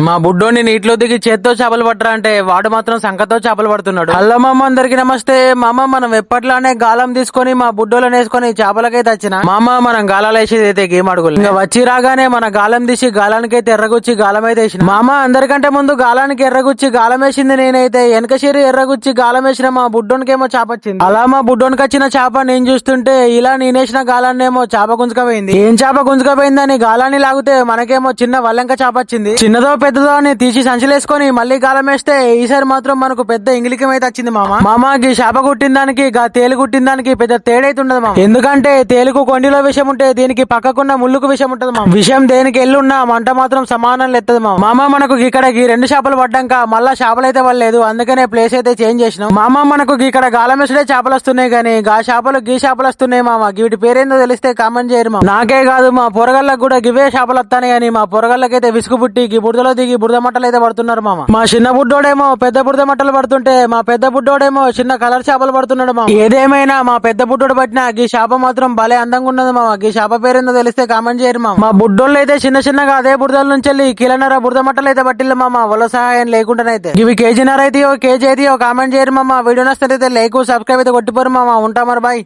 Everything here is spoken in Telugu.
మా బుడ్డోని నీటిలో దిగి చేత్తో చేపలు పట్టరా అంటే వాడు మాత్రం సంకతో చేపలు పడుతున్నాడు. హలో మామ, అందరికి నమస్తే. మామ, మనం ఎప్పట్లానే గాలం తీసుకొని మా బుడ్డోలను వేసుకొని చేపలకైతే వచ్చిన మామ. మనం గాలాలు వేసేది అయితే గేమ్ అడుగులు ఇంకా వచ్చి రాగానే మన గాలం తీసి గాలానికైతే ఎర్రగుచ్చి గాలం అయితే వేసిన మామ. అందరికంటే ముందు గాలానికి ఎర్రగుచ్చి గాలం వేసింది నేనైతే. వెనక షేరు ఎర్రగుచ్చి గాలం వేసిన మా బుడ్డోనికేమో చేప వచ్చింది. అలా మా బుడ్డోనికి వచ్చిన చేప నేను చూస్తుంటే ఇలా నేనేసిన గాలాన్నేమో చేప గుంజుకపోయింది. ఏం చేప గుంజుకపోయిందని గాలాన్ని లాగితే మనకేమో చిన్న వల్లంక చేప వచ్చింది. చిన్నదో పెద్దదో అని తీసి సంచలేసుకొని మళ్ళీ గాలం వేస్తే ఈసారి మాత్రం మనకు పెద్ద ఇంగిలికం అయితే వచ్చింది మామ. మామకి చేప కుట్టిన దానికి తేలు కుట్టిన దానికి పెద్ద తేడైతే ఉండదు మామ. ఎందుకంటే తేలుకు కొండిలో విషయం ఉంటే దీనికి పక్కకున్న ముళ్ళుకు విషయం ఉంటది మామ. విషయం దేనికి ఎల్లున్నా మంట మాత్రం సమానం లెత్తది మామ. మామ, మనకు ఇక్కడ రెండు చేపలు పడ్డాక మళ్ళా చేపలు అయితే పడలేదు, అందుకనే ప్లేస్ అయితే చేంజ్ చేసినాం మామ. మనకు ఇక్కడ గాలం వేసుడే చేపలు వస్తున్నాయి కానీ గీ చేపలు వస్తున్నాయి మామ. వీటి పేరేందో తెలిస్తే కామెంట్ చేయరు మామ. నాకే కాదు మా పొరగళ్ళకు కూడా గివే చేపలు వస్తాయి కానీ మా పొరగళ్ళకైతే విసుగు పుట్టి బురదలో దిగి బురద మట్టలు అయితే పడుతున్నారు మామ. మా చిన్న బుడ్డోడేమో పెద్ద బురద మట్టలు పడుతుంటే మా పెద్ద బుడ్డోడేమో చిన్న కలర్ చేపలు పడుతున్నాడు మామ. ఏదేమైనా మా పెద్ద బుడ్డోడు పట్టిన గీ చేప మాత్రం భలే అందంగా ఉన్నది మామ. గీ చేప పేరేందో తెలిస్తే కామెంట్ చేయరు మామ. మా బుడ్డోళ్ళు అయితే చిన్నగా అదే బురదల నుంచి వెళ్ళి కిలోన్నర బురద మట్టలు అయితే పట్టిల్లు మామ. వాళ్ళ సహాయం లేకుండానైతే. ఇవి కేజీన్నర అయితే కేజీ అయితే కామెంట్ చేయరు మామ. వీడియో నచ్చితే లైక్ సబ్స్క్రైబ్ అయితే కొట్టిపోరు మామ. ఉంటా మరి, బాయ్.